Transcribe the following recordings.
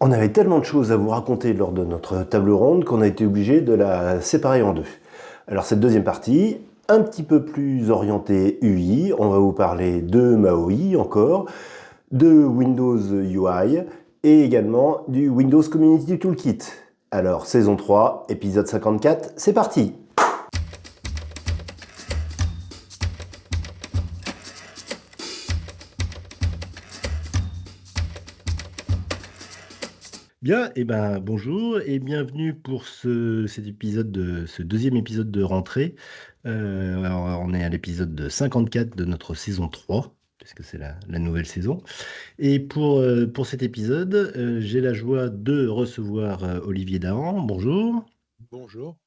On avait tellement de choses à vous raconter lors de notre table ronde qu'on a été obligé de la séparer en deux. Alors cette deuxième partie, un petit peu plus orientée UI, on va vous parler de Maui encore, de Windows UI et également du Windows Community Toolkit. Alors saison 3, épisode 54, c'est parti! Bien, bonjour et bienvenue pour ce deuxième épisode de rentrée. Alors, on est à l'épisode 54 de notre saison 3, puisque c'est la nouvelle saison. Et pour cet épisode, j'ai la joie de recevoir Olivier Dahan. Bonjour. Bonjour.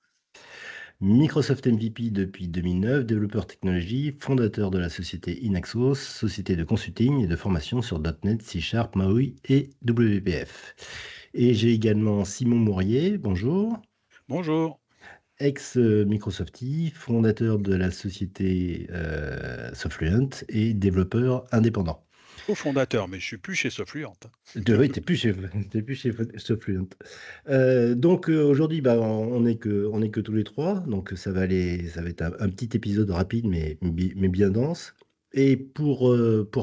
Microsoft MVP depuis 2009, développeur technologie, fondateur de la société Inaxos, société de consulting et de formation sur .NET, C#, MAUI et WPF. Et j'ai également Simon Mourier, bonjour, Bonjour. ex-Microsoftie, fondateur de la société Sofluent et développeur indépendant. Co-fondateur, mais je suis plus chez Sofluent. Oui, t'es plus chez Sofluent. Donc aujourd'hui, on est que tous les trois, donc ça va être un petit épisode rapide, mais bien dense. Et pour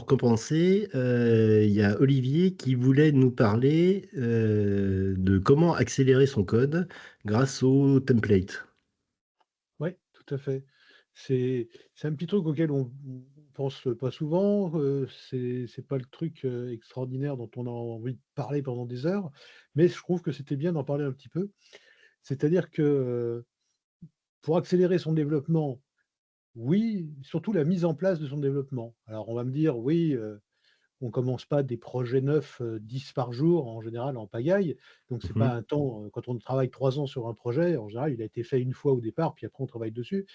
compenser, il y a Olivier qui voulait nous parler de comment accélérer son code grâce au template. Oui, tout à fait. C'est un petit truc auquel on pense pas souvent, c'est pas le truc, extraordinaire dont on a envie de parler pendant des heures, mais je trouve que c'était bien d'en parler un petit peu. C'est-à-dire que, pour accélérer son développement, oui, surtout la mise en place de son développement. Alors on va me dire: «Oui, on commence pas des projets neufs, 10 par jour en général en pagaille, donc c'est pas Mhm. un temps, quand on travaille 3 ans sur un projet, en général, il a été fait une fois au départ, puis après on travaille dessus.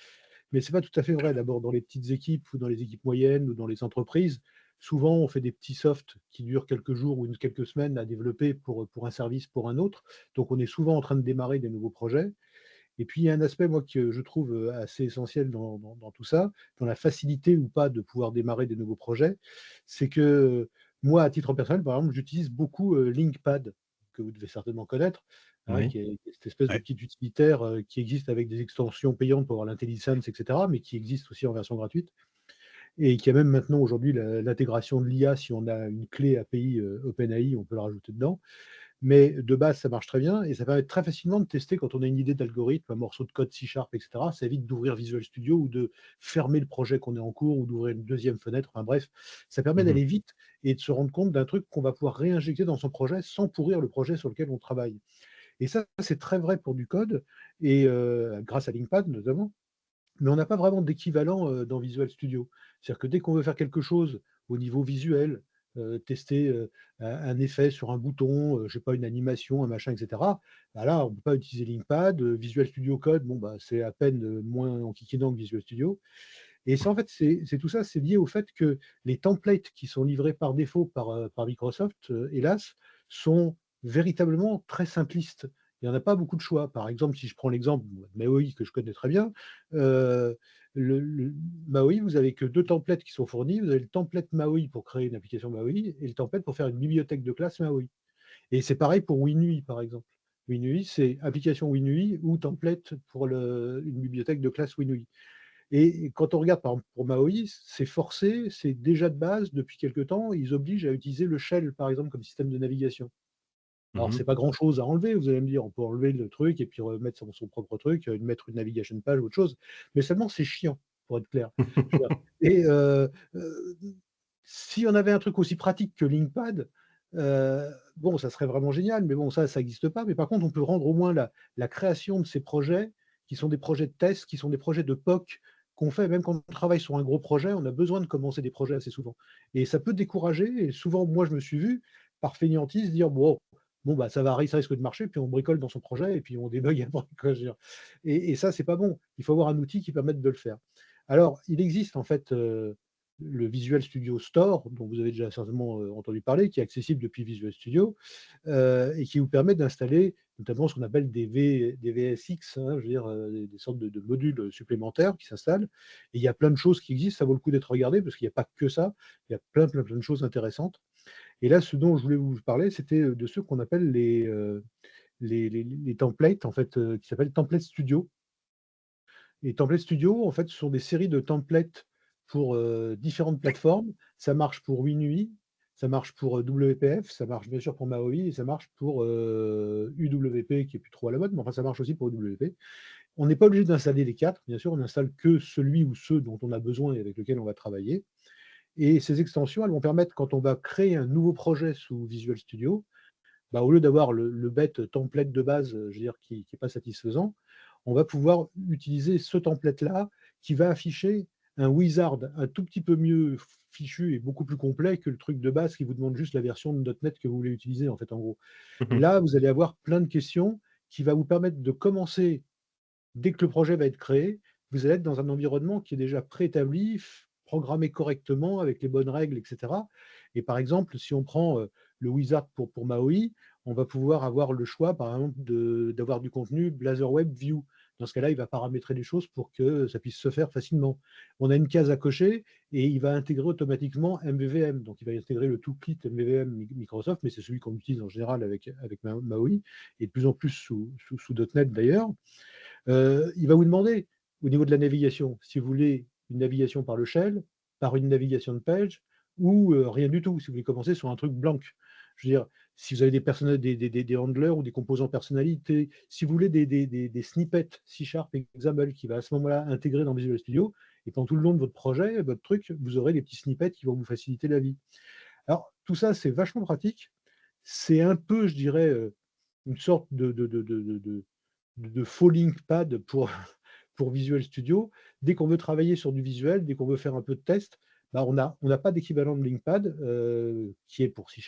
Mais c'est pas tout à fait vrai. D'abord dans les petites équipes ou dans les équipes moyennes ou dans les entreprises, souvent on fait des petits softs qui durent quelques jours ou quelques semaines à développer pour un service, pour un autre. Donc on est souvent en train de démarrer des nouveaux projets. Et puis il y a un aspect moi que je trouve, assez essentiel dans tout ça, dans la facilité ou pas de pouvoir démarrer des nouveaux projets, c'est que, moi à titre personnel, par exemple, j'utilise beaucoup, Linkpad, que vous devez certainement connaître, hein, Oui. qui est cette espèce de Ouais. petit utilitaire, qui existe avec des extensions payantes pour avoir l'intelligence et cetera, mais qui existe aussi en version gratuite et qui a même maintenant aujourd'hui l'intégration de l'IA. Si on a une clé API, OpenAI, on peut le rajouter dedans. Mais de base, ça marche très bien et ça permet très facilement de tester quand on a une idée d'algorithme, un morceau de code C# et cetera. Ça évite d'ouvrir Visual Studio ou de fermer le projet qu'on est en cours ou d'ouvrir une deuxième fenêtre. Enfin bref, ça permet Mhm. d'aller vite et de se rendre compte d'un truc qu'on va pouvoir réinjecter dans son projet sans pourrir le projet sur lequel on travaille. Et ça, c'est très vrai pour du code et grâce à Linkpad notamment, mais on n'a pas vraiment d'équivalent, dans Visual Studio. C'est-à-dire que dès qu'on veut faire quelque chose au niveau visuel, tester, un effet sur un bouton, je sais pas, une animation, un machin et cetera, bah, là, on ne peut pas utiliser Linkpad, Visual Studio Code, bon, bah, c'est à peine, moins enquiquinant que Visual Studio et ça, en fait, c'est tout ça, c'est lié au fait que les templates qui sont livrés par défaut par Microsoft, hélas, sont véritablement très simplistes. Il y en a pas beaucoup de choix. Par exemple, si je prends l'exemple de Maui que je connais très bien, heu, le Maui, vous avez que 2 templates qui sont fournis. Vous avez le template Maui pour créer une application Maui et le template pour faire une bibliothèque de classe Maui et c'est pareil pour WinUI, par exemple. WinUI, c'est application WinUI ou template pour une bibliothèque de classe WinUI. Et quand on regarde par exemple pour Maui, c'est forcé, c'est déjà de base depuis quelque temps, ils obligent à utiliser le shell par exemple comme système de navigation. Alors c'est Mhm. pas grand chose à enlever, vous allez me dire, on peut enlever le truc et puis remettre son propre truc, mettre une navigation page ou autre chose, mais seulement c'est chiant, pour être clair. Je veux dire et si on avait un truc aussi pratique que Linkpad, bon ça serait vraiment génial, mais bon ça existe pas, mais par contre on peut rendre au moins la création de ces projets, qui sont des projets de test, qui sont des projets de POC qu'on fait même quand on travaille sur un gros projet, on a besoin de commencer des projets assez souvent et ça peut décourager et souvent moi je me suis vu, par fainéantise, dire: «Bon, bah, ça risque de marcher», puis on bricole dans son projet et puis on débug après, quoi, je veux dire et ça, c'est pas bon. Il faut avoir un outil qui permette de le faire. Alors, il existe en fait, le Visual Studio Store, dont vous avez déjà certainement, entendu parler, qui est accessible depuis Visual Studio, et qui vous permet d'installer notamment ce qu'on appelle des VSX, hein, je veux dire, des sortes de modules, supplémentaires qui s'installent et il y a plein de choses qui existent, ça vaut le coup d'être regardé parce qu'il y a pas que ça, il y a plein de choses intéressantes Et là, ce dont je voulais vous parler, c'était de ceux qu'on appelle les templates, en fait, qui s'appellent Template Studio. Et Template Studio, en fait, ce sont des séries de templates pour différentes plateformes. Ça marche pour WinUI, ça marche pour WPF, ça marche bien sûr pour MAUI et ça marche pour UWP qui est plus trop à la mode, mais enfin ça marche aussi pour WP. On n'est pas obligé d'installer les quatre, bien sûr, on n'installe que celui ou ceux dont on a besoin et avec lequel on va travailler. Et ces extensions, elles vont permettre, quand on va créer un nouveau projet sous Visual Studio, bah, au lieu d'avoir le bête template de base, je veux dire, qui n'est pas satisfaisant, on va pouvoir utiliser ce template-là qui va afficher un wizard un tout petit peu mieux fichu et beaucoup plus complet que le truc de base qui vous demande juste la version de .NET que vous voulez utiliser, en fait, en gros. Et là, vous allez avoir plein de questions qui va vous permettre de commencer, dès que le projet va être créé, vous allez être dans un environnement qui est déjà préétabli, programmé correctement, avec les bonnes règles, etc. Et par exemple, si on prend le wizard pour MAUI, on va pouvoir avoir le choix, par exemple, d'avoir du contenu Blazor Web View. Dans ce cas-là, il va paramétrer les choses pour que ça puisse se faire facilement. On a une case à cocher et il va intégrer automatiquement MVVM. Donc, il va intégrer le toolkit MVVM Microsoft, mais c'est celui qu'on utilise en général avec MAUI et de plus en plus sous .NET d'ailleurs. Il va vous demander, au niveau de la navigation, si vous voulez une navigation par le shell, par une navigation de page, ou rien du tout, si vous voulez commencer sur un truc blanc. Je veux dire, si vous avez des handlers ou des composants personnalités, si vous voulez des snippets C# XAML qui va à ce moment-là intégrer dans Visual Studio, et pendant tout le long de votre projet, votre truc, vous aurez des petits snippets qui vont vous faciliter la vie. Alors, tout ça, c'est vachement pratique. C'est un peu, je dirais, une sorte de faux linkpad pour Visual Studio. Dès qu'on veut travailler sur du visuel, dès qu'on veut faire un peu de test, bah on n'a pas d'équivalent de linkpad qui est pour C#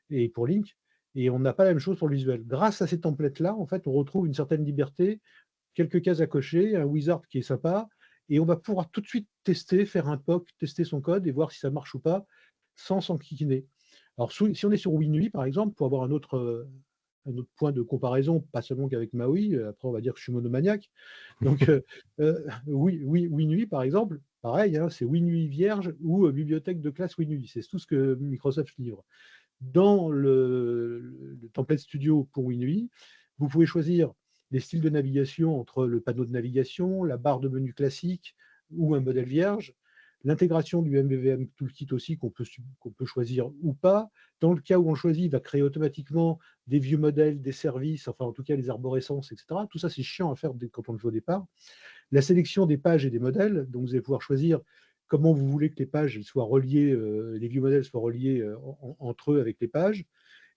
et pour Link, et on n'a pas la même chose pour le visuel. Grâce à ces templates-là, en fait, on retrouve une certaine liberté, quelques cases à cocher, un wizard qui est sympa, et on va pouvoir tout de suite tester, faire un POC, tester son code et voir si ça marche ou pas, sans s'enquiquiner. Alors, si on est sur WinUI, par exemple, pour avoir un autre point de comparaison, pas seulement qu'avec MAUI, après on va dire que je suis monomaniaque. Donc, oui, WinUI, par exemple, pareil, hein, c'est WinUI vierge ou bibliothèque de classe WinUI. C'est tout ce que Microsoft livre. Dans le template studio pour WinUI, vous pouvez choisir les styles de navigation entre le panneau de navigation, la barre de menu classique ou un modèle vierge, l'intégration du MVVM Toolkit aussi qu'on peut choisir ou pas. Dans le cas où on choisit, il va créer automatiquement des vieux modèles, des services, enfin en tout cas les arborescences, etc. Tout ça, c'est chiant à faire quand on le fait au départ. La sélection des pages et des modèles, donc vous allez pouvoir choisir comment vous voulez que les pages soient reliées, les vieux modèles soient reliés entre eux avec les pages,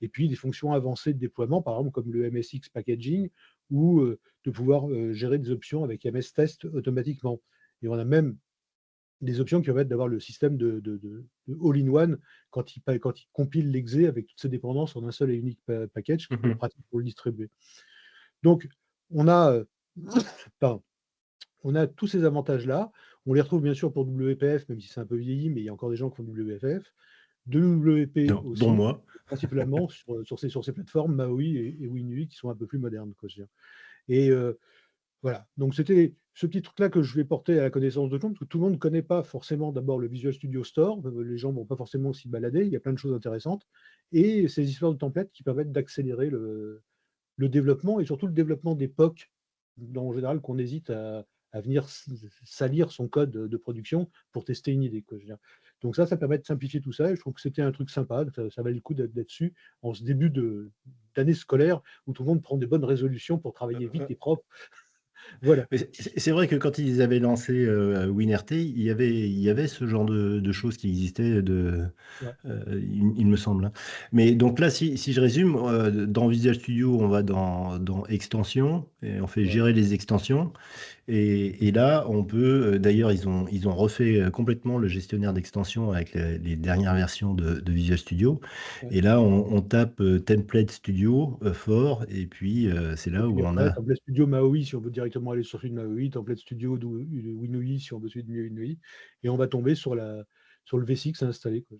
et puis des fonctions avancées de déploiement, par exemple comme le MSX packaging, ou de pouvoir gérer des options avec MS Test automatiquement. Et on a même des options qui permettent d'avoir le système de all-in-one quand il compile l'exé avec toutes ses dépendances en un seul et unique package, qui peut être pratique pour le distribuer. Donc, on a, pardon, on a tous ces avantages-là. On les retrouve bien sûr pour WPF, même si c'est un peu vieilli, mais il y a encore des gens qui font WPF. De WP Dont aussi, moi. principalement sur ces plateformes MAUI et WinUI qui sont un peu plus modernes, quoi, je veux dire. Et voilà. Donc c'était ce petit truc-là que je vais porter à la connaissance de tout le monde, parce que tout le monde ne connaît pas forcément d'abord le Visual Studio Store. Les gens ne vont pas forcément s'y balader. Il y a plein de choses intéressantes. Et ces histoires de templates qui permettent d'accélérer le développement et surtout le développement des POC, en général, qu'on hésite à venir salir son code de production pour tester une idée, quoi, je veux dire. Donc ça permet de simplifier tout ça et je trouve que c'était un truc sympa, ça valait le coup d'être dessus en ce début d'année scolaire où tout le monde prend des bonnes résolutions pour travailler vite et propre. Voilà. Mais c'est vrai que quand ils avaient lancé WinRT, il y avait ce genre de choses qui existaient, Ouais. il me semble, hein. Mais donc là, si je résume, dans Visual Studio, on va dans extensions et on fait Ouais. gérer les extensions. Et là, on peut, d'ailleurs, ils ont refait complètement le gestionnaire d'extensions avec les dernières versions de Visual Studio. Ouais. Et là, on tape Template Studio fort, et puis c'est Et là où puis on après, a. Template Studio MAUI, si on veut directement aller sur celui de MAUI, Template Studio de WinUI, si on veut celui de WinUI, et on va tomber sur le V6 à installer, quoi.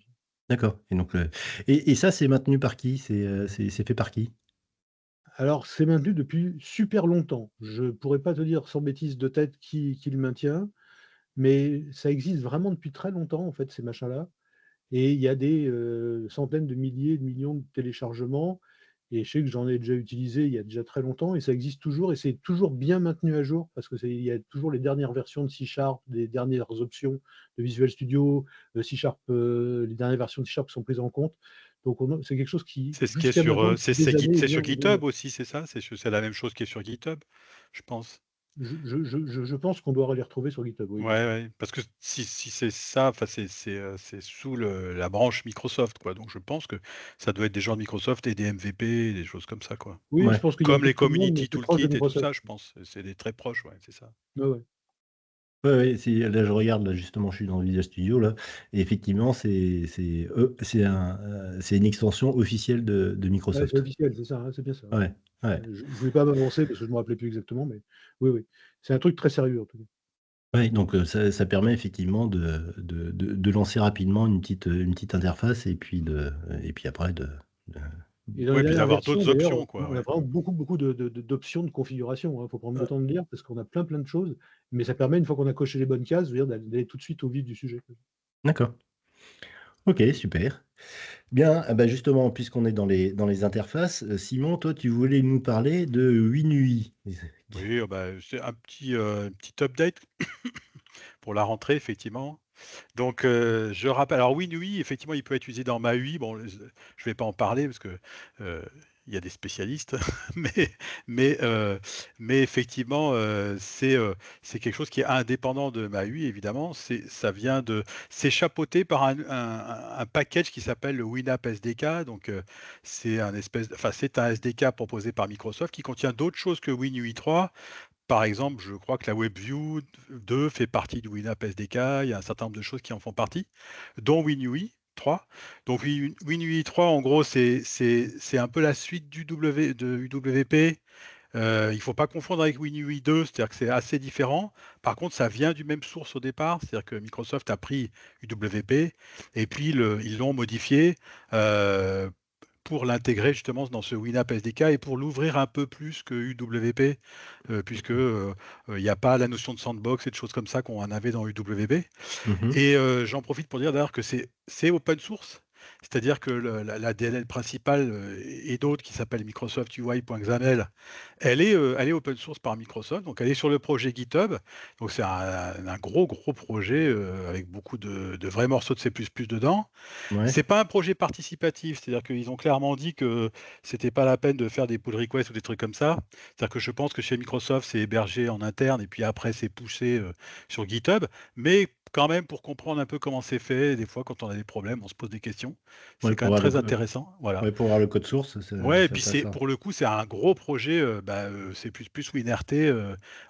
D'accord. Et donc, et ça, c'est maintenu par qui? C'est fait par qui? Alors, c'est maintenu depuis super longtemps. Je ne pourrais pas te dire sans bêtise de tête qui le maintient, mais ça existe vraiment depuis très longtemps, en fait, ces machins-là. et il y a des centaines de milliers, de millions de téléchargements. Et je sais que j'en ai déjà utilisé il y a déjà très longtemps et ça existe toujours et c'est toujours bien maintenu à jour parce que il y a toujours les dernières versions de C Sharp, les dernières options de Visual Studio, C Sharp, les dernières versions de C Sharp qui sont prises en compte. Donc c'est quelque chose qui, C'est ce qui est jusqu'à sur, maintenant, depuis des années, est c'est sur bien, GitHub aussi, c'est ça? C'est la même chose qui est sur GitHub, je pense. je pense qu'on doit les retrouver sur GitHub, oui. Ouais, ouais, parce que si c'est ça, enfin c'est sous la branche Microsoft, quoi. Donc je pense que ça doit être des gens de Microsoft et des MVP, des choses comme ça, quoi. Oui, je Ouais. pense qu'il y a un Comme peu les de tout le monde, mais community c'est proche de toolkit et tout Microsoft. ça, je pense. C'est des très proches, ouais, c'est ça. Ouais, ouais. Ouais, ouais, là, je regarde, là, justement, je suis dans Visual Studio, là, et effectivement, c'est une extension officielle de Ouais, c'est Microsoft. officiel, c'est ça, hein, c'est bien ça, ouais. Ouais, ouais. Je ne voulais pas m'avancer parce que je ne me rappelais plus exactement, mais oui, oui. C'est un truc très sérieux en tout cas. Ouais, donc ça permet effectivement de lancer rapidement une petite interface et puis après de Et dans les Ouais, puis dernières d'avoir versions d'autres d'ailleurs, options, quoi, on a ouais. vraiment beaucoup d'options de configuration, hein. Faut prendre le ouais, temps de lire parce qu'on a plein de choses, mais ça permet, une fois qu'on a coché les bonnes cases, je veux dire d'aller tout de suite au vif du sujet, quoi. d'accord. OK, super. Bien, ah bah, justement, puisqu'on est dans les interfaces, Simon, toi, tu voulais nous parler de WinUI. Oui, bah, c'est un petit update pour la rentrée, effectivement. Donc, je rappelle alors WinUI, effectivement, il peut être utilisé dans MAUI. Bon, je vais pas en parler parce que, heu, il y a des spécialistes, mais mais heu, mais effectivement, c'est quelque chose qui est indépendant de MAUI, évidemment. Ça vient de c'est chapeauté par un package qui s'appelle le WinApp SDK. Donc, c'est un SDK proposé par Microsoft qui contient d'autres choses que WinUI 3. Par exemple, je crois que la WebView 2 fait partie du WinApp SDK, il y a un certain nombre de choses qui en font partie, dont WinUI 3. Donc WinUI 3, en gros, c'est un peu la suite de UWP. Il ne faut pas confondre avec WinUI 2, c'est-à-dire que c'est assez différent. Par contre, ça vient du même source au départ, c'est-à-dire que Microsoft a pris UWP et puis ils l'ont modifié euh, pour l'intégrer justement dans ce WinApp SDK et pour l'ouvrir un peu plus que UWP, puisque il n'y a pas la notion de sandbox et de choses comme ça qu'on en avait dans UWP. Mmh. Et j'en profite pour dire d'ailleurs que c'est open source, c'est-à-dire que la DLL principale, et d'autres qui s'appelle Microsoft UI.xaml, elle est open source par Microsoft, donc elle est sur le projet GitHub. Donc c'est un gros, gros projet, avec beaucoup de vrais morceaux de C++ dedans. Ouais, C'est pas un projet participatif, c'est-à-dire qu'ils ont clairement dit que c'était pas la peine de faire des pull requests ou des trucs comme ça. C'est-à-dire que je pense que chez Microsoft, c'est hébergé en interne et puis après c'est poussé sur GitHub. Mais quand même, pour comprendre un peu comment c'est fait, des fois quand on a des problèmes, on se pose des questions. ouais, C'est quand même très intéressant. Voilà. ouais, pour voir le code source, Ouais, et c'est puis intéressant. pour le coup, c'est un gros projet, C++ WinRT,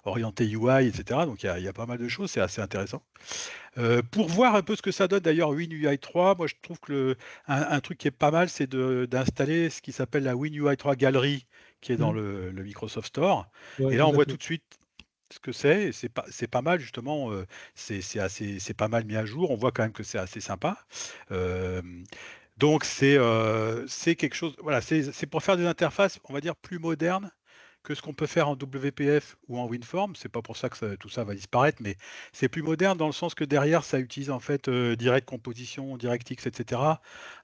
orienté UI, etc. Donc il y a pas mal de choses, c'est assez intéressant. Pour voir un peu ce que ça donne d'ailleurs WinUI 3, moi je trouve que un truc qui est pas mal, c'est d'installer ce qui s'appelle la WinUI 3 Gallery, qui est dans Mmh. le Microsoft Store. Ouais, Et là, tout on à voit tout fait. de suite ce que c'est, et c'est pas mal justement, c'est pas mal mis à jour. On voit quand même que c'est assez sympa. Donc c'est quelque chose, voilà, c'est pour faire des interfaces, on va dire, plus modernes que ce qu'on peut faire en WPF ou en WinForm. C'est pas pour ça que tout ça va disparaître, mais c'est plus moderne dans le sens que derrière, ça utilise en fait Direct Composition, DirectX, etc.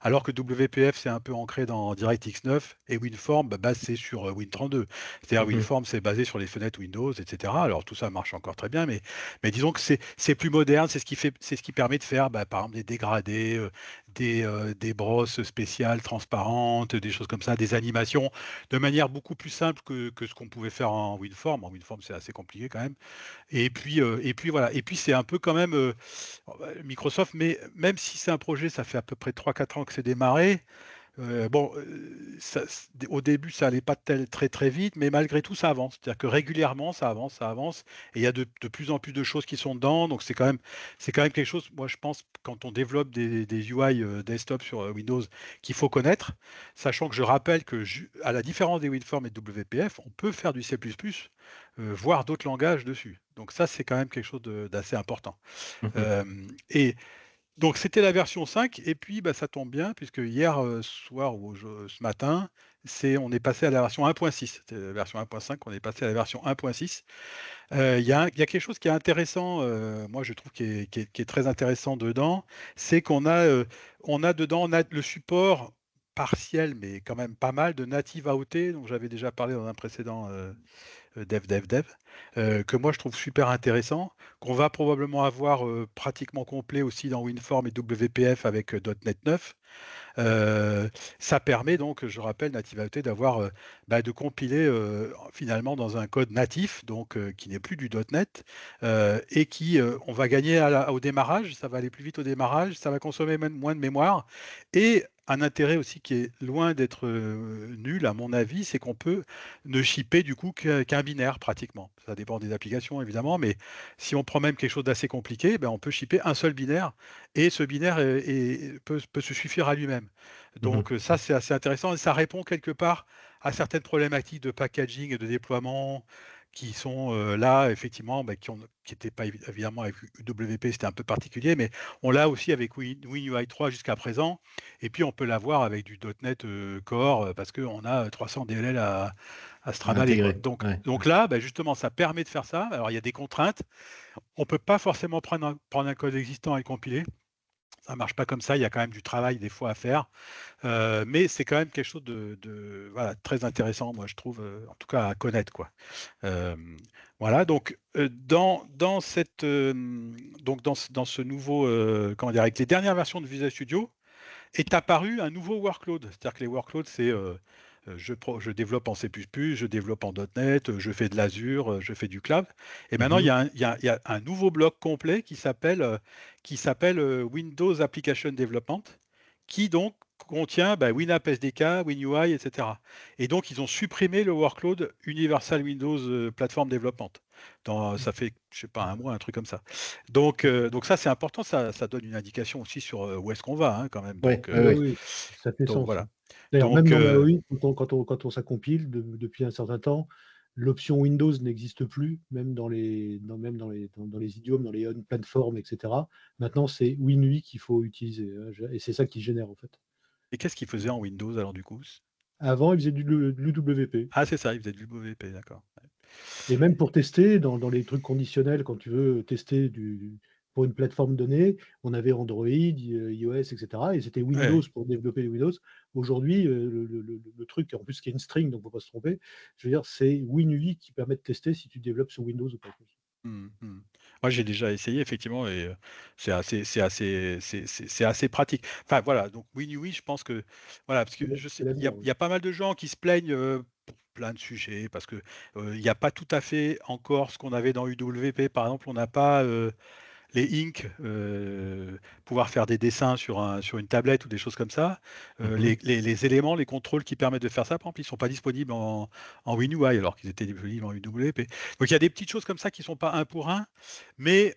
Alors que WPF, c'est un peu ancré dans DirectX 9 et WinForm, c'est sur Win32. C'est-à-dire Mmh. WinForm, c'est basé sur les fenêtres Windows, etc. Alors tout ça marche encore très bien, mais disons que c'est plus moderne, c'est ce qui permet de faire, par exemple, des dégradés, des brosses spéciales transparentes, des choses comme ça, des animations de manière beaucoup plus simple que ce qu'on pouvait faire en WinForm. En WinForm, c'est assez compliqué quand même. Et puis voilà. Et puis c'est un peu quand même Microsoft, mais même si c'est un projet, ça fait à peu près 3 4 ans que c'est démarré. Bon, au début, ça allait pas très, très vite, mais malgré tout, ça avance. C'est-à-dire que régulièrement, ça avance et il y a de plus en plus de choses qui sont dedans. Donc c'est quand même quelque chose, moi, je pense, quand on développe des UI, desktop sur, Windows, qu'il faut connaître. Sachant que je rappelle que à la différence des WinForm et de WPF, on peut faire du C++, voire d'autres langages dessus. Donc ça, c'est quand même quelque chose d'assez important. Mmh. Et donc c'était la version 5 et puis, ça tombe bien puisque hier, soir ou ce matin, on est passé à la version 1.6. C'était la version 1.5, on est passé à la version 1.6. Il y a quelque chose qui est intéressant, moi je trouve qui est très intéressant dedans, c'est on a dedans le support partiel, mais quand même pas mal de native AOT, dont j'avais déjà parlé dans un précédent dev, que moi je trouve super intéressant, qu'on va probablement avoir pratiquement complet aussi dans WinForm et WPF avec .NET 9. Ça permet donc, je rappelle, Native AOT d'avoir, de compiler finalement dans un code natif, donc qui n'est plus du .NET, et qui, on va gagner au démarrage, ça va aller plus vite au démarrage, ça va consommer même moins de mémoire, et un intérêt aussi qui est loin d'être nul à mon avis, c'est qu'on peut ne shipper du coup qu'un binaire pratiquement. Ça dépend des applications évidemment, mais si on prend même quelque chose d'assez compliqué, on peut shipper un seul binaire et ce binaire peut se suffire à lui-même. Donc Mhm. ça, c'est assez intéressant et ça répond quelque part à certaines problématiques de packaging et de déploiement qui sont là, effectivement, qui n'étaient pas évidemment avec UWP, c'était un peu particulier, mais on l'a aussi avec WinUI 3 jusqu'à présent. Et puis on peut l'avoir avec du .NET Core parce qu'on a 300 DLL à se trimballer, quoi. Intégré. Donc, Ouais. donc là, justement, ça permet de faire ça. Alors il y a des contraintes. On ne peut pas forcément prendre un code existant et le compiler. Ça ne marche pas comme ça, il y a quand même du travail des fois à faire. Mais c'est quand même quelque chose voilà, très intéressant, moi je trouve, en tout cas à connaître, quoi. Voilà, donc dans cette, donc dans ce nouveau, comment dire, avec les dernières versions de Visual Studio, est apparu un nouveau workload. C'est-à-dire que les workloads, c'est je développe en C++, je développe en .NET, je fais de l'Azure, je fais du cloud. Et maintenant, Mhm. il y a un nouveau bloc complet qui s'appelle Windows Application Development, qui donc contient WinApp SDK, WinUI, etc. Et donc, ils ont supprimé le workload Universal Windows Platform Development. Ça fait, je sais pas, un mois, un truc comme ça. Donc ça, c'est important, ça donne une indication aussi sur où est-ce qu'on va, hein, quand même. Ouais, ouais, Oui, ouais. oui, ça fait Donc sens, voilà. hein. D'ailleurs, même Donc, dans Maui, quand on s'accompile depuis un certain temps, l'option Windows n'existe plus, même dans les idiomes, dans les on-platform, etc. Maintenant, c'est WinUI qu'il faut utiliser, hein, et c'est ça qui génère, en fait. et qu'est-ce qu'il faisait en Windows alors du coup? Avant, ils faisaient de l'UWP. Ah, c'est ça, il faisait du WP, d'accord. Et même pour tester, dans les trucs conditionnels, quand tu veux tester pour une plateforme donnée, on avait Android, iOS, etc. Et c'était Windows Ouais. pour développer les Windows. Aujourd'hui, le truc, en plus, qui est une string, donc il ne faut pas se tromper, je veux dire, c'est WinUI qui permet de tester si tu développes sur Windows ou pas. Moi, j'ai déjà essayé effectivement et c'est assez pratique. Enfin voilà, donc WinUI, je pense que voilà, parce que je C'est sais, l'avenir, il oui. y a pas mal de gens qui se plaignent pour plein de sujets parce que il n'y a pas tout à fait encore ce qu'on avait dans UWP. Par exemple, on n'a pas les inks, pouvoir faire des dessins sur une tablette ou des choses comme ça. Mhm. Les éléments, les contrôles qui permettent de faire ça, par exemple, ils ne sont pas disponibles en WinUI alors qu'ils étaient disponibles en UWP. Donc il y a des petites choses comme ça qui ne sont pas un pour un, mais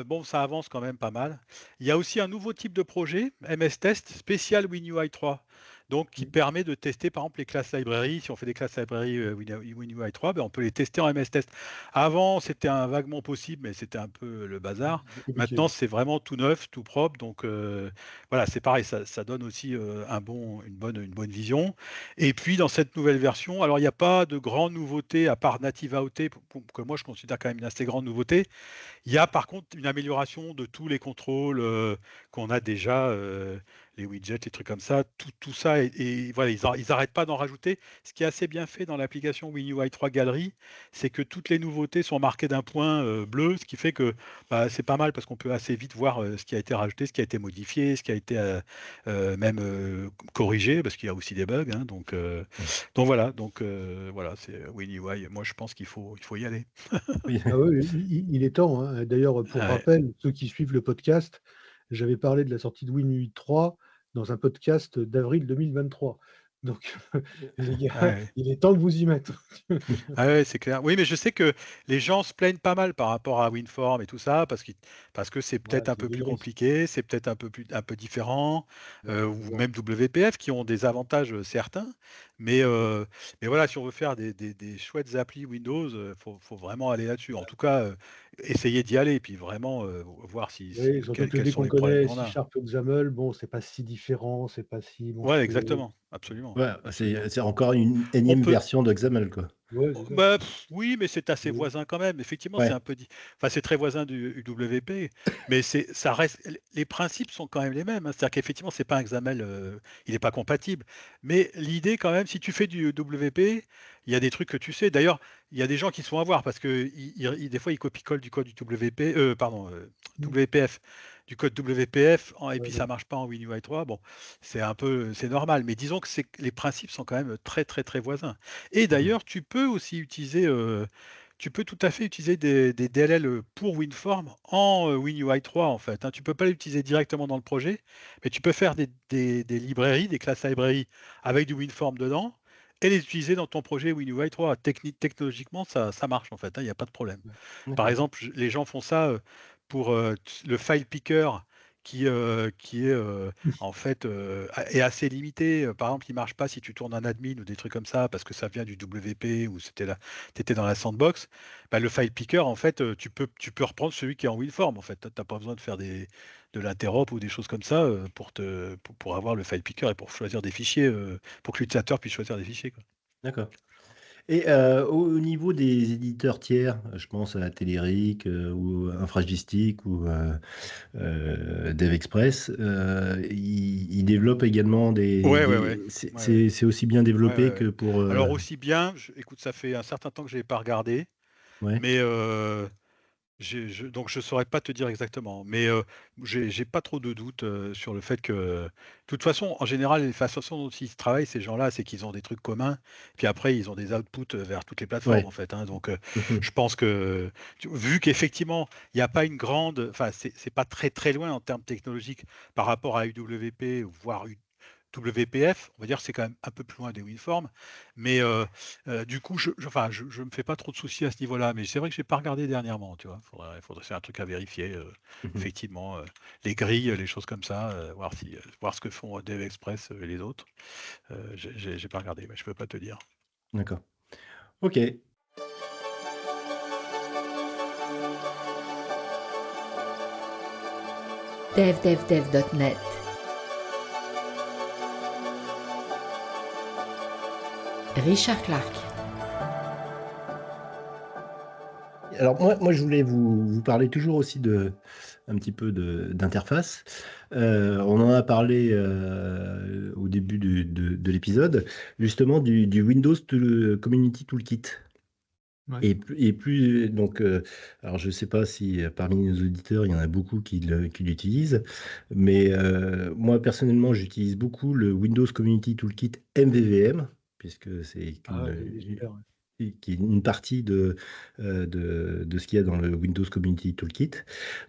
bon, ça avance quand même pas mal. Il y a aussi un nouveau type de projet, MS Test, spécial WinUI 3. Donc, qui permet de tester par exemple les classes library. Si on fait des classes library WinUI 3, on peut les tester en MS Test. Avant, c'était un vaguement possible, mais c'était un peu le bazar. C'est compliqué, Maintenant, ouais. c'est vraiment tout neuf, tout propre. Donc voilà, c'est pareil, ça donne aussi une bonne vision. Et puis dans cette nouvelle version, alors il n'y a pas de grande nouveauté à part Native AOT, que moi je considère quand même une assez grande nouveauté. Il y a par contre une amélioration de tous les contrôles qu'on a déjà, les widgets, les trucs comme ça, tout ça, et voilà, ils n'arrêtent pas d'en rajouter. Ce qui est assez bien fait dans l'application WinUI 3 Gallery, c'est que toutes les nouveautés sont marquées d'un point bleu, ce qui fait que c'est pas mal parce qu'on peut assez vite voir ce qui a été rajouté, ce qui a été modifié, ce qui a été même corrigé, parce qu'il y a aussi des bugs, hein, donc voilà, voilà, c'est WinUI. Moi, je pense il faut y aller. Oui. Ah oui, il est temps, hein. D'ailleurs, pour Ouais. rappel, ceux qui suivent le podcast, j'avais parlé de la sortie de WinUI 3 dans un podcast d'avril 2023. Donc, les gars, Ouais. il est temps de vous y mettre. Ah ouais, c'est clair. Oui, mais je sais que les gens se plaignent pas mal par rapport à WinForm et tout ça, parce que c'est Ouais, peut-être un c'est peu plus vieillerie. compliqué, c'est peut-être un peu différent, Ouais, ou bon. même WPF qui ont des avantages certains, Mais voilà, si on veut faire des chouettes applis Windows, faut vraiment aller là-dessus. En tout cas, essayer d'y aller, puis vraiment voir Oui, surtout que quels dès sont qu'on les problèmes connaît qu'on C# a. ou XAML, bon, c'est pas si différent, c'est pas si Ouais, monstrueux. exactement, absolument, Ouais, absolument. c'est encore une On énième peut, version de XAML, quoi. Ouais, c'est Oh, ça. bah, oui, mais c'est assez Oui. voisin quand même. Effectivement, c'est Ouais, un peu enfin, c'est très voisin du UWP, mais ça reste les principes sont quand même les mêmes, hein. C'est-à-dire qu'effectivement, c'est pas un XAML, il est pas compatible. Mais l'idée quand même, si tu fais du WP, il y a des trucs que tu sais. D'ailleurs, il y a des gens qui se font avoir parce que des fois, ils copient-collent du code du WP, pardon, Mmh. WPF, du code WPF, et Ouais, puis ouais. ça marche pas en WinUI 3. Bon, c'est normal. Mais disons que les principes sont quand même très, très, très voisins. Et mmh, d'ailleurs, tu peux aussi utiliser, tu peux tout à fait utiliser des DLL pour WinForm en WinUI 3 en fait, hein. Tu peux pas l'utiliser directement dans le projet, mais tu peux faire des librairies, des classes librairies avec du WinForm dedans et les utiliser dans ton projet WinUI 3. Technologiquement, ça marche en fait, hein, il n'y a pas de problème. Ouais. Par d'accord. exemple, les gens font ça pour le file picker qui est en fait est assez limité. Par exemple, il marche pas si tu tournes un admin ou des trucs comme ça parce que ça vient du WP ou tu étais dans la sandbox. Bah, le file picker, en fait, tu peux reprendre celui qui est en WinForm. En fait, tu n'as pas besoin de faire de l'interop ou des choses comme ça pour avoir le file picker et pour choisir des fichiers, pour que l'utilisateur puisse choisir des fichiers, quoi. D'accord. Et au niveau des éditeurs tiers, je pense à Telerik, ou Infragistic ou DevExpress, ils développent également Ouais, ouais, ouais. Ouais, ouais. c'est aussi bien Ouais, ouais, développé ouais. que pour, Alors aussi bien, écoute, ça fait un certain temps que je n'ai pas regardé, ouais, mais donc je saurais pas te dire exactement. Mais j'ai pas trop de doutes sur le fait que, de toute façon, en général, la façon dont ils travaillent, ces gens-là, c'est qu'ils ont des trucs communs. Puis après, ils ont des outputs vers toutes les plateformes, ouais. en fait, hein. Donc, Mmh. je pense que, vu qu'effectivement, il n'y a pas une grande, enfin, c'est pas très très loin en termes technologiques par rapport à UWP, voire WPF, on va dire que c'est quand même un peu plus loin des WinForms, mais du coup, enfin, je me fais pas trop de soucis à ce niveau-là, mais c'est vrai que j'ai pas regardé dernièrement, tu vois. C'est un truc à vérifier, Mmh. effectivement, les grilles, les choses comme ça, voir ce que font DevExpress et les autres. J'ai pas regardé, mais je peux pas te dire. D'accord. OK. devdevdev.net. Richard Clark. Alors moi je voulais vous parler toujours aussi un petit peu d'interface. On en a parlé, au début de l'épisode, justement du Windows Community Toolkit. Ouais. Et plus donc, alors je ne sais pas si, parmi nos auditeurs, il y en a beaucoup qui l'utilisent, mais moi personnellement, j'utilise beaucoup le Windows Community Toolkit MVVM, puisque c'est Ah ouais, il est super, ouais. qui est une partie de ce qu'il y a dans le Windows Community Toolkit.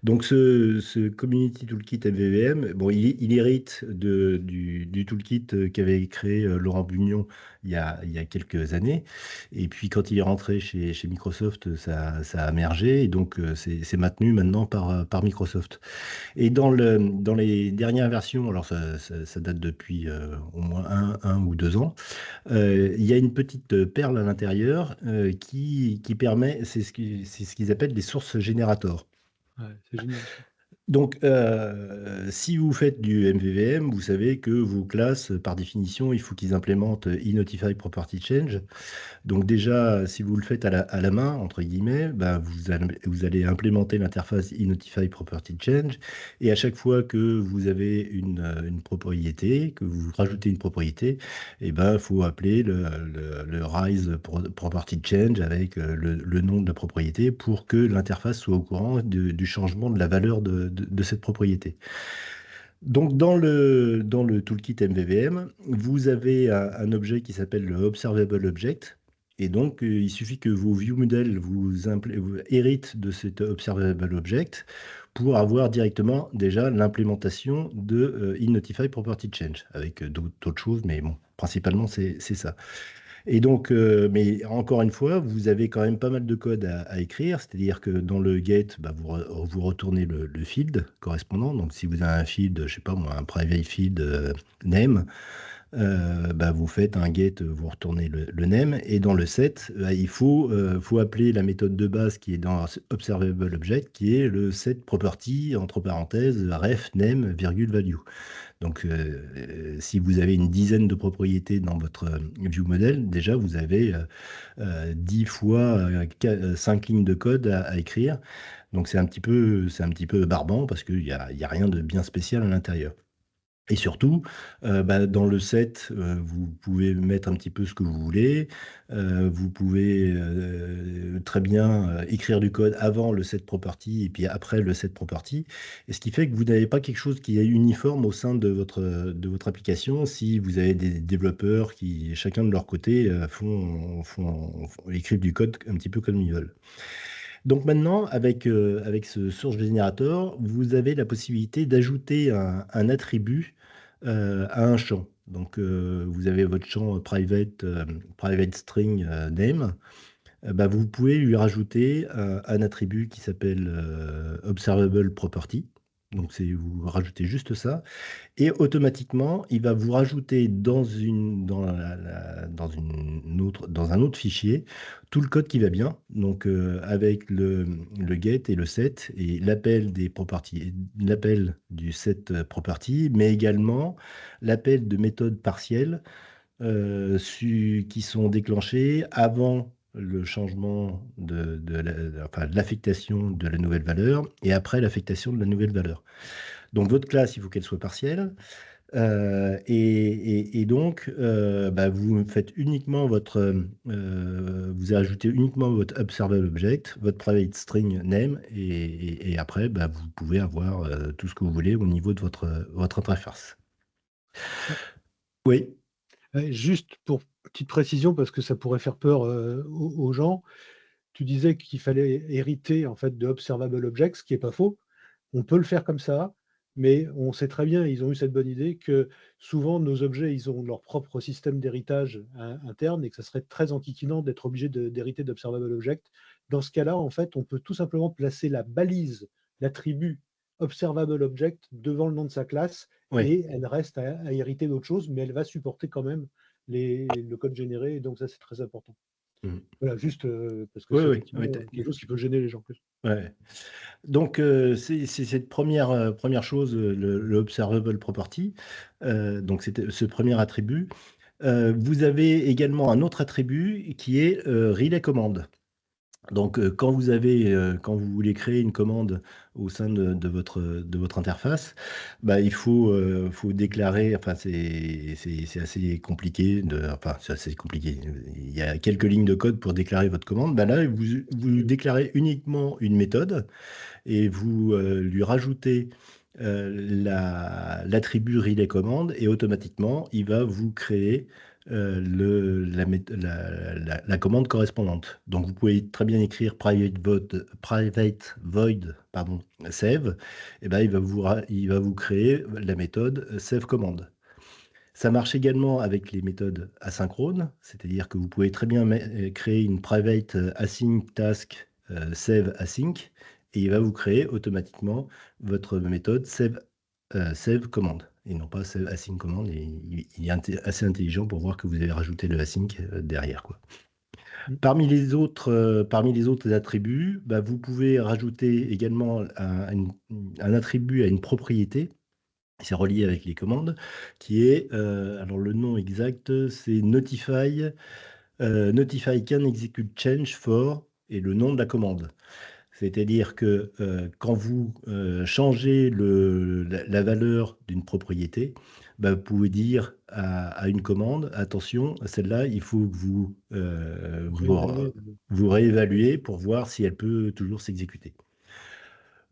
Donc ce Community Toolkit MVVM, bon, il hérite du toolkit qu'avait créé Laurent Bugnon il y a quelques années. Et puis quand il est rentré chez Microsoft, ça a mergé, et donc c'est maintenu maintenant par Microsoft. Et dans les dernières versions, alors ça date depuis au moins un ou 2 ans, il y a une petite perle à l'intérieur qui permet, c'est ce qu'ils appellent des sources générators. Ouais, c'est génial ça. Donc, si vous faites du MVVM, vous savez que vos classes, par définition, il faut qu'ils implémentent eNotify Property Change. Donc déjà, si vous le faites à la main, entre guillemets, ben, vous allez implémenter l'interface eNotify Property Change, et à chaque fois que vous avez une propriété, que vous rajoutez une propriété, et ben, il faut appeler le rise property change avec le nom de la propriété pour que l'interface soit au courant du changement de la valeur de cette propriété. Donc, dans le toolkit MVVM, vous avez un objet qui s'appelle le Observable Object. Et donc, il suffit que vos view models vous héritent de cet Observable Object pour avoir directement déjà l'implémentation de eNotify Property Change, avec d'autres choses, mais bon, principalement, c'est ça. Et donc, mais encore une fois, vous avez quand même pas mal de code à écrire, c'est-à-dire que dans le get, bah, vous retournez le field correspondant. Donc, si vous avez un field, je sais pas moi, un private field name, vous faites un get, vous retournez le name, et dans le set, il faut appeler la méthode de base qui est dans Observable Object, qui est le set property, entre parenthèses, ref, name, virgule, value. Donc, si vous avez une dizaine de propriétés dans votre view model, déjà, vous avez 10 fois 5 lignes de code à écrire. Donc, c'est un petit peu barbant parce qu'il y a rien de bien spécial à l'intérieur. Et surtout, dans le set, vous pouvez mettre un petit peu ce que vous voulez. Vous pouvez très bien écrire du code avant le set property et puis après le set property. Et ce qui fait que vous n'avez pas quelque chose qui est uniforme au sein de votre application si vous avez des développeurs qui, chacun de leur côté, écrivent du code un petit peu comme ils veulent. Donc maintenant, avec ce Source Generator, vous avez la possibilité d'ajouter un attribut à un champ. Donc vous avez votre champ private string name. Vous pouvez lui rajouter un attribut qui s'appelle observable property. Donc vous rajoutez juste ça. Et automatiquement, il va vous rajouter dans un autre fichier tout le code qui va bien. Donc, avec le get et le set et l'appel des properties, l'appel du set property, mais également l'appel de méthodes partielles qui sont déclenchées avant le changement de l'affectation de la nouvelle valeur et après l'affectation de la nouvelle valeur. Donc, votre classe, il faut qu'elle soit partielle. Et donc, vous faites uniquement vous ajoutez uniquement votre observable object, votre private string name, et après, vous pouvez avoir tout ce que vous voulez au niveau de votre interface. Oui. Juste pour petite précision, parce que ça pourrait faire peur aux gens, tu disais qu'il fallait hériter en fait de observable object, ce qui n'est pas faux. On peut le faire comme ça, mais on sait très bien, ils ont eu cette bonne idée, que souvent nos objets, ils ont leur propre système d'héritage interne et que ça serait très enquiquinant d'être obligé d'hériter d'observable object. Dans ce cas-là, en fait, on peut tout simplement placer la balise, l'attribut observable object devant le nom de sa classe, Oui. et elle reste à hériter d'autres choses, mais elle va supporter quand même le code généré, et donc ça, c'est très important. Voilà, juste parce que c'est effectivement quelque chose qui peut gêner les gens. Ouais. Donc, c'est cette première chose, le observable property. Donc, c'était ce premier attribut. Vous avez également un autre attribut qui est relay command. Donc, quand vous voulez créer une commande au sein de votre interface, il faut déclarer, c'est assez compliqué, c'est assez compliqué. Il y a quelques lignes de code pour déclarer votre commande. Là, vous déclarez uniquement une méthode et vous lui rajoutez l'attribut relay command et automatiquement, il va vous créer la commande correspondante. Donc, vous pouvez très bien écrire private void save, et il va vous créer la méthode save command. Ça marche également avec les méthodes asynchrones, c'est-à-dire que vous pouvez très bien créer une private async task save async, et il va vous créer automatiquement votre méthode save command, et non pas save async command. Et il est assez intelligent pour voir que vous avez rajouté le async derrière, quoi. Parmi les autres attributs, vous pouvez rajouter également un attribut à une propriété. C'est relié avec les commandes, qui est, alors le nom exact, c'est notify can execute change for, et le nom de la commande. C'est-à-dire que quand vous changez la valeur d'une propriété, vous pouvez dire à une commande, attention, celle-là, il faut que vous réévaluez pour voir si elle peut toujours s'exécuter.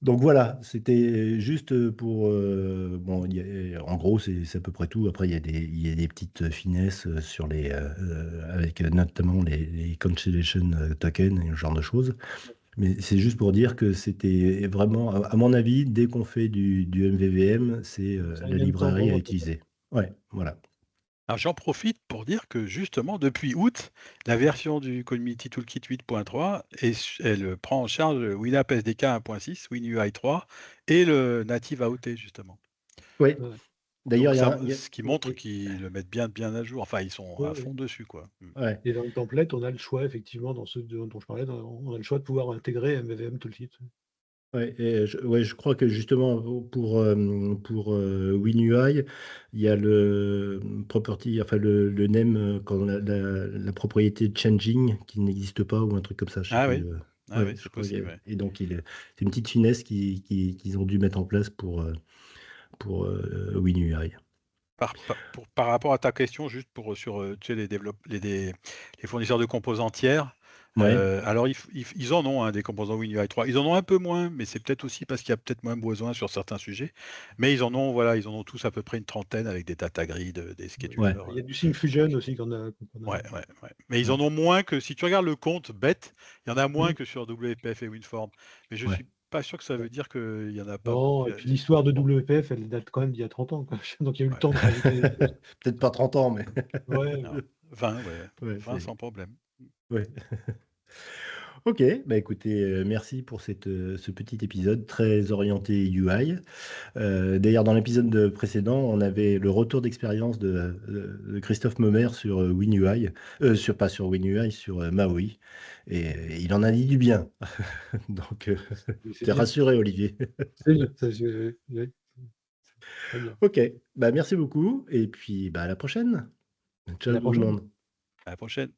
Donc voilà, c'était juste pour... en gros, c'est à peu près tout. Après, il y a des petites finesses avec notamment les cancellation tokens et ce genre de choses. Mais c'est juste pour dire que c'était vraiment, à mon avis, dès qu'on fait du MVVM, c'est la librairie à utiliser. Ouais, voilà. Alors j'en profite pour dire que justement, depuis août, la version du Community Toolkit 8.3, elle prend en charge le WinApp SDK 1.6, WinUI 3 et le Native AOT, justement. Oui. D'ailleurs, Donc il y a, il y a- ce qui montre Oui. qu'ils le mettent bien à jour. Enfin, ils sont Oui, à oui. fond dessus, quoi. ouais. Et dans le template, on a le choix, effectivement, dans ceux dont je parlais, on a le choix de pouvoir intégrer MVVM tout de suite. Ouais, ouais, je crois que justement pour WinUI, il y a le property, enfin le name, quand la propriété changing qui n'existe pas ou un truc comme ça, je sais Ah plus. oui, ah Ouais, oui, je c'est crois possible. Ouais. et donc c'est une petite finesse qu'ils ont dû mettre en place pour WinUI. Par rapport à ta question, juste sur tu sais, les fournisseurs de composants tiers, Ouais, alors ils en ont, hein, des composants WinUI 3. Ils en ont un peu moins, mais c'est peut-être aussi parce qu'il y a peut-être moins besoin sur certains sujets. Mais ils en ont, voilà, ils en ont tous à peu près une trentaine avec des data grid, des ouais, schedulers. Il y a du Syncfusion aussi qu'on a. Ouais. Mais ils ouais, en ont moins que si tu regardes le compte bête, il y en a moins Mm. que sur WPF et WinForm. Mais je ouais. suis pas sûr que ça veut dire qu'il y en a pas. Non, et puis l'histoire de WPF, elle date quand même d'il y a 30 ans, quoi. Donc il y a eu le Ouais. temps de rajouter des choses. Peut-être pas 30 ans, mais Ouais, Non, 20, ouais. ouais, 20 sans problème. ouais. Ok, bah écoutez, merci pour ce petit épisode très orienté UI. D'ailleurs, dans l'épisode précédent, on avait le retour d'expérience de Christophe Momer sur WinUI, pas sur WinUI, sur Maui. Et il en a dit du bien. Donc, c'est t'es bien. rassuré, Olivier. C'est bien. Ouais, très bien. Ok, bah merci beaucoup. Et puis bah, à la prochaine. À Ciao la tout le prochaine. monde. À la prochaine.